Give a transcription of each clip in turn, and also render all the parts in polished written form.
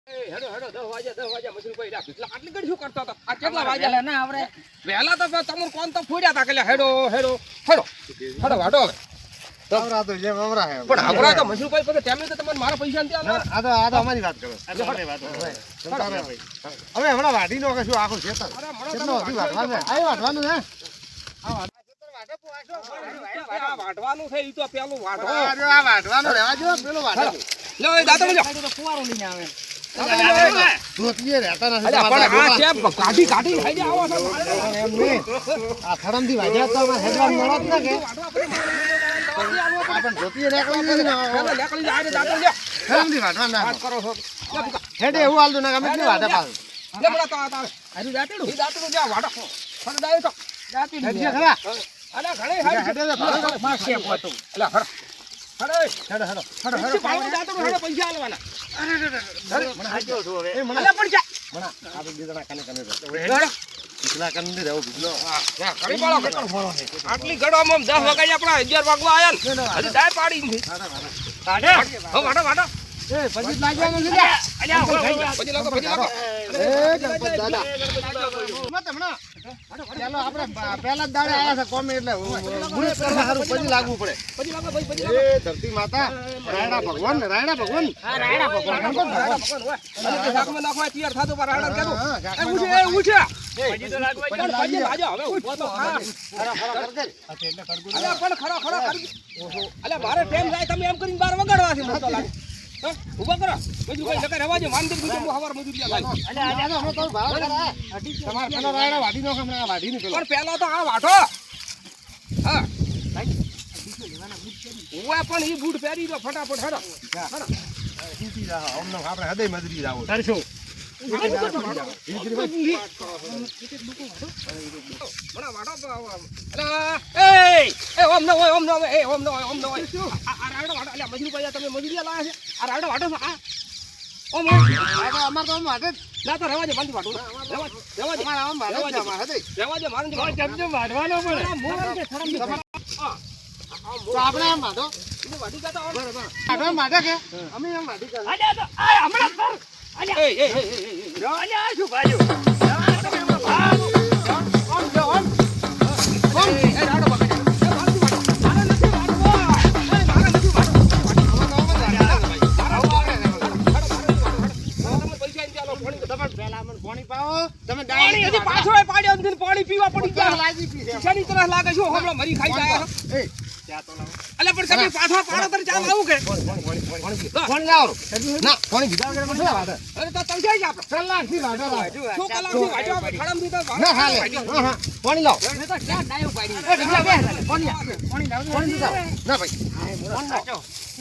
હેડો 10 વાગ્યા મજૂર કોઈ રાખી આટલી ઘડી શું કરતો હતો આ કેટલા વાગ્યા ના આવરે વહેલા તો તમને કોણ તો ફોડ્યા હતા કે હેડો વાટો હવે આવરા તો જેમ આવરા હે પણ આવરા તો મજૂર કોઈ પછી તેમને તો તમને મારા પૈસા નથી આ તો અમારી વાત કરો હવે હમણાં વાઢી નો કે શું આખું ખેતર કેટલો હતી વાઢવાનું આય વાઢવાનું હે વાટવાનું છે ઈ તો પેલું વાટો આ વાઢવાનું રહેવા જો પેલો વાઢો લે એ દાતો લ્યો ફુવારો લઈને આવે ધોતીએ રહેતા નથી અલ્યા પણ આ ચેપ કાઢી ખાઈ દે આવો એમ નહીં આ ખડમથી વાઢ્યા તો અમાર હેડવાન મળત ના કે આપણ ધોતીએ નીકળી નથી ને નીકળી જાય દાતો લ્યો ખડમથી વાઢવા ના વાત કરો છો હેડે એવું હાલતું ના ગમે તે વાઢા પાછું લે બડા તો આ આરી દાતડું ઈ દાતડું જા વાડો ફળ દાય તો હેડજે ખરા અલ્યા ઘણે હાડી માર છે પોતો અલ્યા હડ દાતડું હેડો પૈસા આલવાના મને હાજો છો હવે એ મને અલ્યા પણ જા મને આ બીજના કને હેડો પીછલા કને રહેવું બીજલો હા કરી પાડો આટલી ગડોમાં 10 વાગ્યા આપણા 11 વાગવા આયા ને હજી દાય પાડી નથી હો વાડો એ પછી લાગ્યા નથી અલ્યા પછી લાગો એ ગણપત દાદા મત હમણા ચાલો આપણે પહેલા જ દાડે આયા છે કોમે એટલે મુરત કરવા હારું પછી લાગવું પડે પછી લાગો ભાઈ પછી એ ધરતી માતા રાયડા ભગવાન હા રાયડા ભગવાન અરે શાકમાં નાખવા તૈયાર થાતો પર રાડા કેતો એ ઉછે પછી તો લાગવા પછી લાજો હવે ઉભો તો ખરા અલ્યા પણ ખરો કરી અલ્યા મારે ટાઈમ જાય તમે એમ કરીને 12 વગાડવા છે મને તો લાગે ઉભા કરો બીજું કોઈ નકર રહેવા દે માંડી બીજું હવાર મજૂરી લાગે અલ્યા તો હમણાં તો ભાવ કરા તમાર પેલો રાયડા વાઢી નો હમણાં વાઢી ની પેલો પણ પહેલા તો આ વાટો હા ઓવા પણ ઈ બૂટ પહેરી દો ફટાફટ હેડો સીધી જા હમણાં આપણે હદય મજૂરી જાવ કરશો અમાર તો વાઢે વાઢવાનો પડે તો આપણે આમ વાઢો વાઢે કે અમે આમ વાઢી કર પાણી પાવો તમે પાણી પીવા પડી ગયા લાગી પી શેની તરફ લાગે છો હમણાં મરી ખાઈ જાય અલ્યા પણ તમે પાછા પાડો તો ચાલ આવું કે ફોન લાવો ના ફોન કીધા વગર મને વાઢે અરે તો તલસાઈ જ આપણે કલાકથી વાઢો શું કલાકથી વાંચ્યો આપણે ખડમથી તો ના હાલે હા પાણી લાવો મેં તો ક્યાં ડાયો પાડી એ ઢીકલા બે પાણી લાવો ના ભાઈ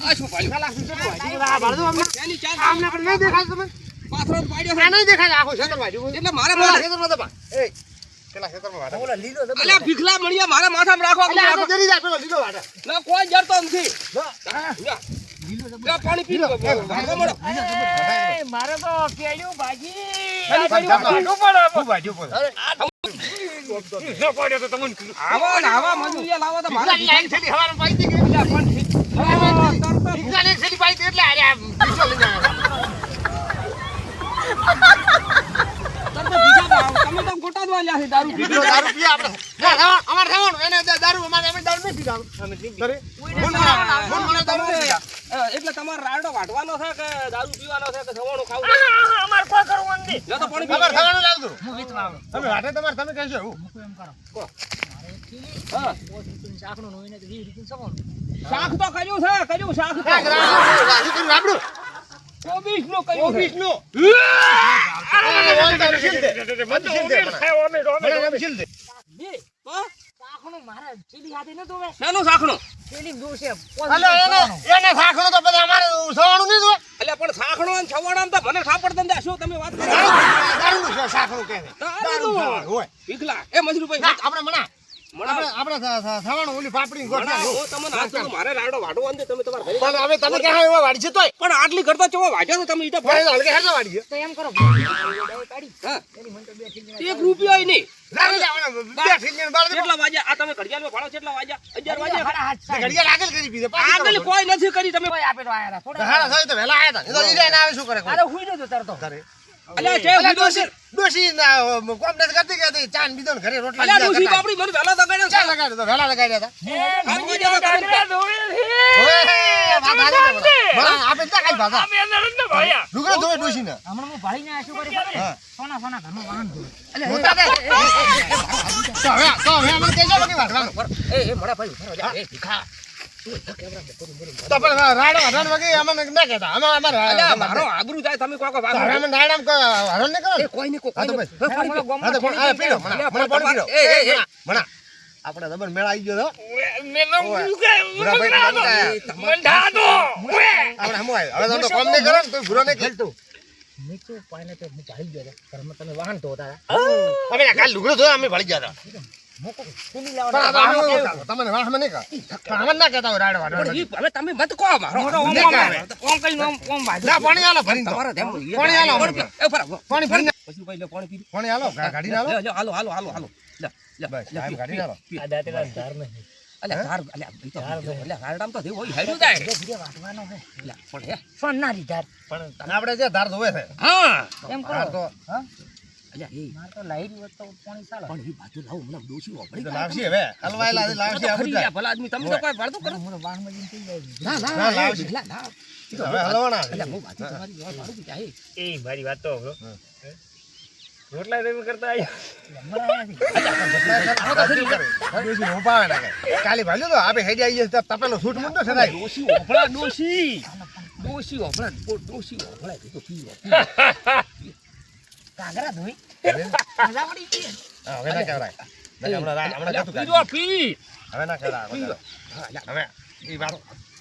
આ શું પાડ્યું કલાકથી કેટલું વાઢી આ વાઢો અમને એની ચાર આમને પણ નહીં દેખાય તમે પાથરો પાડ્યો આ નહીં દેખાય આખો ખેતર વાઢ્યું એટલે મારે ખેતરમાં દબા એ પેલા ખેતરમાં વાઢો ઓલા લીલો અલ્યા ભીખલા મણિયા મારા માથામાં રાખો અલ્યા આ તો જરી જાય પેલો લીલો વાઢે ના કોઈ જરતો નથી પાણી પી લો મારે તો કેળ્યું ભાજી આવા મજૂરિયા લાવો તો મારે લાઈન છેલી હવારમાં પાઈ દે કે ઠીકરા ને છેલી પાઈ દે એટલે અરે બીજો લઈ જાય તમે તો ગોટા દવા લ્યા છે દારૂ બીજો દારૂ પીએ આપણે ના અમાર થવાનું એને દારૂ અમે દારૂ નથી પીતા અમે કરે એટલે તમારે રાયડો વાટવાનો છે કે દારૂ પીવાનો છે કે સવાણું ખાવું અમાર કોઈ કરવું નથી જો તો પાણી ખબર થવાનું લાવજો હું વિતવા આવું તમે વાટે તમારે તમે કહેશો એવું એમ કરો હા શાકનું હોય ને તો 20 રૂપિયા સવાનું શાક તો કર્યું શાક તો આપણું કોબીજ નું કર્યું છે નો શાકનું મારે ચીલી હાથી નતો હવે શેનું શાકનું ચીલી દૂર છે એને સાખણો તો બધા અમારે સવાણું નહીં જોય એટલે પણ શાકણો અને છવાડામાં તો મને સાપડતા ને શું તમે વાત કરો દારૂનું સાખણું કહે દારૂ હોય ભીખલા એ મજરૂ ભાઈ આપણે મના આપણે થવાનું ઓલી પાપડી ગોઠવા હું તમને હાથ જોડું, મારે રાયડો વાઢવો અંદર, તમે તમારા ઘરે પણ હવે તમે ક્યાં એવા વાડી છે તોય પણ આટલી કરતા ચેવો વાઢ્યો છો તમે ઈટા ભાઈ હલકે હેડો વાડી છે તો એમ કરો કાઢી હા એની મને તો બે ઠીક એક રૂપિયો નહીં લાગે જવાના બે ઠીક બાળ દે કેટલા વાગ્યા આ તમે ઘડિયાળમાં ભાડો કેટલા વાગ્યા 11 વાગ્યા સાડા હાથ સાહેબ. ઘડિયાળ આગળ કરી પીધે આગળ કોઈ નથી કરી તમે કોઈ આપે તો આયા હતા. થોડા હાડા થાય તો વેલા આયા તા એ તો ઈડે ના આવે શું કરે અરે હુઈ જતો તરતો કરે અલ્યા જે અલ્યા વિડો છે ડોશી કોમ નથી કરતી કે ચાન બીજો ને ઘરે રોટલા અલ્યા ડોસી બાપડી મને વેલા દગાડ્યો ચા લગાડ્યો તો વેલા લગાડ્યા હતા આમ વાગ્યા તો તમે ઓય વાત આલે આપે તા કાઈ ભાષા લુગડા ધોય ડોશી ને હમણાં હું ભાઈને આ શું કરી ખબર છે? હા. સોના સોના ઘરનું વાહન ધોયું. મોટા દે તો હવે મને કેજો કે વાટવાનું એ મોડા ભાઈ ઉભા રહો એ ભીખા તો પણ રાડો હરણ વગે અમને ના કહેતા અમાર અલ્યા મારો આબરૂ જાય તમે કોકો વાગો અમે નાડામ કો હરણ ને કરો એ કોઈ નહીં હા તો કોઈ બસ. નહીં હા તો પણ આ પીડો મને પાણી પીડો મણા આપણે દબર મેળા આવી ગયો તો આપણે હમો આવ્યો હવે તો કોમ નહીં કરો ને તો ભૂરો નહીં ખેલતું નીચે પાઈને તો હું ભાઈ ગયો હતો. ઘરમાં તમે વાહન ધોતા અમે કાલ લુગડો ધોયો અમે ભળી ગયા હતા કુલી પણ લાવવા તમને વાહ મને કા પણ અમને ના કહેતા હોય રાડો વાડો પણ ઈ હવે તમે મત કહો મારો ઓમ કઈ ઓમ બાજુ ના પાણી આલો ભરીને તો. તમારો ધ્યાન બોલી પાણી આલો અમને. એ ફરા પાણી ભરીને પછી ભાઈ લે પાણી પી પાણી આલો ગાડી આલો લે હાલો હાલો હાલો હાલો લે લે બસ ટાઈમ ગાડી આલો આ દાંતેડા ધાર નહીં. અલ્યા ધાર અલ્યા ભઈ તો અલ્યા હારડામ તો દેવો હેડ્યું જાય ધીરે વાટવાનો છે. લે પણ હે સોનારી ધાર. પણ આપણે જે ધાર ધોવે છે હા એમ ધાર કરો. તો હા? અલ્યા એ મારે તો લાઈટ હોત તો પાણી ચાલે. પણ એ બાજુ લાવ મને ડોસી એ વાપરી તો લાવશે હવે હલવાયેલા લાવશે આવું જાય ભલા આદમી તમે તો કોઈ ભળતો કરો મારો વાહનમાં જઈને થઈ જાય. ના ના, ના લાવશે. ભીખલા ના હવે હલવાના છે. અલ્યા હું બાજુ તમારી વાત મારું બી જાય એ મારી વાત તો હો. રોટલા તમે કરતા ડોશી ઉપાવે ના કઈ કાલી ભાલ્યો તો આપે હેડી આવી જશે તપેલો સૂટ મુંડો છે ભાઈ ડોસી ઓફળા ડોસી ડોસી ઓફળા ડોસી ઓફળા તો પીવો કાંગરા ધોઈ. મજા પડી ગઈ. હવે ના કહેવાય હમણાં કહેતું પીવો પી હવે ના કહેવાય હવે એ વાત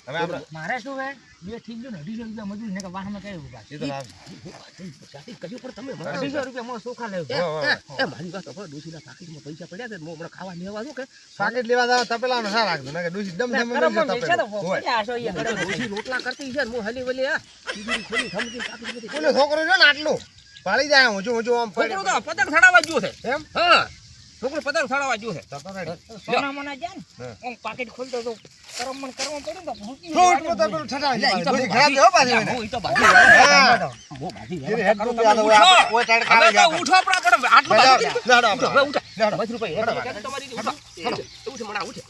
હવે આપણે મારે શું હે બે ઠીક જો ને 250 રૂપિયા મજૂરી ને કે વાહનમાં કઈ ઉભા. એ તો લાવ જાતિ કર્યું પણ તમે 250 રૂપિયા મો સોખા લેવું. એ મારી વાત આપણે ડોસીના પાકીટમાં પૈસા પડ્યા છે હું હમણાં ખાવા લેવા દઉં કે પાકેટ લેવા જાવ તપેલા ને સારા રાખજો ને ડોશી દમ દમ કરમમાં દમ પૈસા તો તપેલો હોય પડ્યા હશો અહીંયા. ડોસી રોટલા કરતી છે ને હું હલી વલી આ સીધી ખોલી સમજી પાકીટ બધી કોનો છોકરો છે ને આટલું પાળી જાય ઊંચું ઊંચું આમ છોકરો તો પતંગ સડાવવા ગયો છે એમ હા છોકરો પતંગ સડાવવા ગયો છે તો રેડી સોના મોના જાય ને હા. ઓમ પાકેટ ખોલતો તો કરમમાં પડ્યું ને તો ભૂકી છોટ તો તપેલું છટાવી ડોશી ખરાબ છે હો પાછી એને. હું ઈ તો બાજી હા. હું બાજી ધીરે હેડ દું યાદ હોય આપણે ઓય ટાઈટ હવે કાઢી તો ઉઠો આપણા પણ આટલું બાજી લેડો ઉઠો હવે ઉઠો લેડો બસ રૂપિયા હેડો, એક તમારી ઉઠો ઉઠો મણા ઉઠે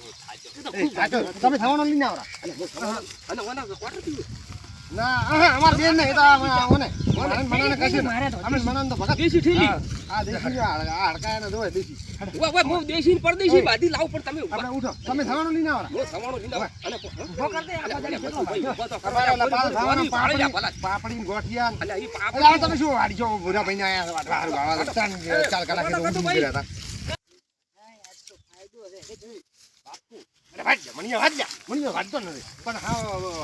તમે થવાનો લઈને આવરા અને ઓના ક્વાર્ટર પીવું ના અમાર બેન ને એ તો ઓને મનાને કશું મારે તો અમે મનાને તો ભગત દેશી ઠીલી આ દેશી આ હડકાયા ને જોય દેશી ઓય હું દેશી ને પરદેશી બાજી લાવ પણ તમે આપણે ઉઠો તમે થવાનો લઈને આવરા હું સવાણો લીધા અને ઉભો કર દે આ બધાને કેટલો ભાઈ વાગ્યો. ઉભો તો અમારે ઓલા પાલ થવાનો પાણી ભલા પાપડી ગોઠિયા અલ્યા ઈ પાપ એટલે આ તમે શું વાડી છો ભૂરા ભાઈ ને આયા વાડવા વાળા ચાર કલાક તો ઊંધું કર્યા હતા અરે વાડ્યા મણિયા વાડતો નથી પણ હા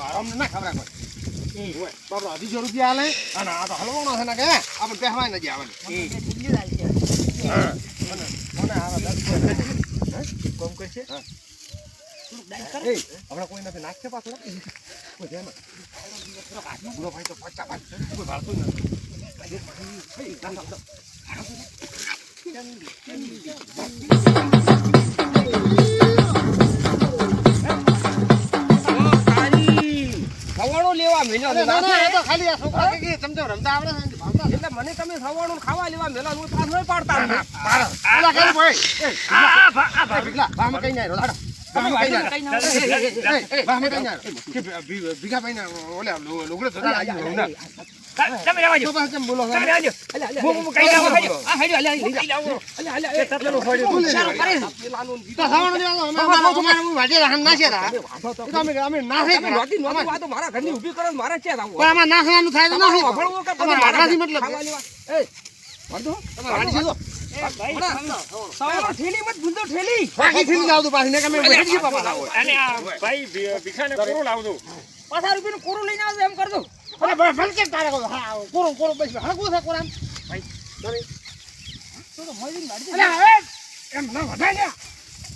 આરામ ના ખબર કોઈ એ હોય બાપરો 200 રૂપિયા આલે અને આ તો હલવાનો છે ને કે આપણે પહેવાય નથી આવવાનું બે ઠીક લાગી છે. હા મને આવા 10 કોમ કરશે હા એ હમણાં કોઈ નથી નાખશે પાછું કોઈ છે ને પૂરો ભાઈ તો 50 કોઈ ભાળતું સવાણો લેવા મેલ્યો નથી ના એ તો ખાલી આ છોકરા કે સમજો રમતા આવડે છે ભાવતા એટલે મને તમે સવાણું ખાવા લેવા મેલા નું ત્રાસ નહીં પાડતા પાડા કેમ ભાઈ એ ભીખલા ભામ કઈ ના રોડા ભામ કઈ ના કઈ ના હોય. ભામ કઈ ના કે ભીખા ભાઈ ના ઓલે લુગડે જોડા આવી ના તમે રહેવા તો પાછું કેમ બોલો છો તમે રહેવા દો. હું કઈ લાવો આ હેડ્યો અલ્યા કઈ લાવો એ તપેલું બોલે સારું કરે છે. પેલાનું તો ખાવાનું દેવાનો અમારે વાડે રાહન નાખે રા તો અમે નાખે તમે નોતી નોતી વાતો મારા ઘરની ઊભી કરો ને મારે ક્યાં આવું પણ આમાં નાખવાનું થાય તો નાખે વફળવું કે અમારે વાડવાથી મતલબ ખાવા લેવા એ વળદો તમારે વાડી છે તો સવાણો ઠેલી મત ભૂંડો ઠેલી બાકી થી જાવ તો પાછી ને કે અમે બેઠી પાપા લાવો અને આ ભાઈ ભીખાને કોરો લાવજો 50 રૂપિયાનું કોરું લઈને આવજો એમ કરજો. અરે બસ ફલકે તારે કહો હા કોરો બસ હળકું છે કોરામ તો તો મોઈની ગાડી અરે હવે એમ ના વધાય ને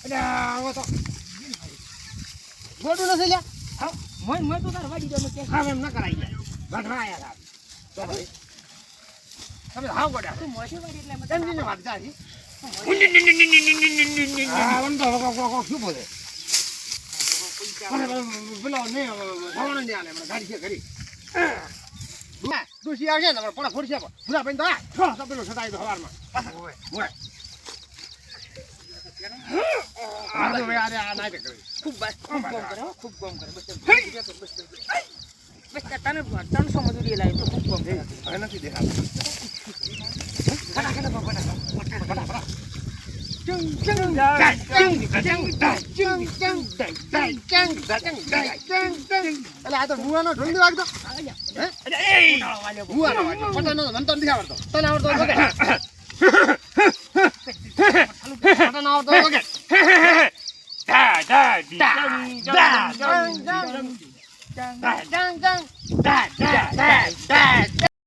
આવો તો ગોડું નથી લ્યા મોય તો તાર વાડી દો કે હા એમ ન કરાય લ્યા વધવા આયા તો ભાઈ તમે હાવ ગોડા તું મોય વાડી એટલે કેમ જીને વાત જાજી આ વંદો કો શું બોલે બોલો ને ભવણ ને આલે મને ગાડી છે ઘરી ના દુસી આવશે ને પણ ફોડશે પૂરા પૈન તો આ છો પેલો સતાઈ તો હવારમાં ઓય આ તો ભાઈ આ ના તે કરી ખૂબ કામ કરે ખૂબ કામ કરે બસ તને 300 મજૂરી લાવી તો ખૂબ કામ કરે હવે નથી દેખાતું આ તો ભુવાનો ઢોંડી વાગતો ભુવાનો વાગ્યો પટાનો મને તો નથી આવડતો તને આવડતો વગે પટાનો આવડતો વગે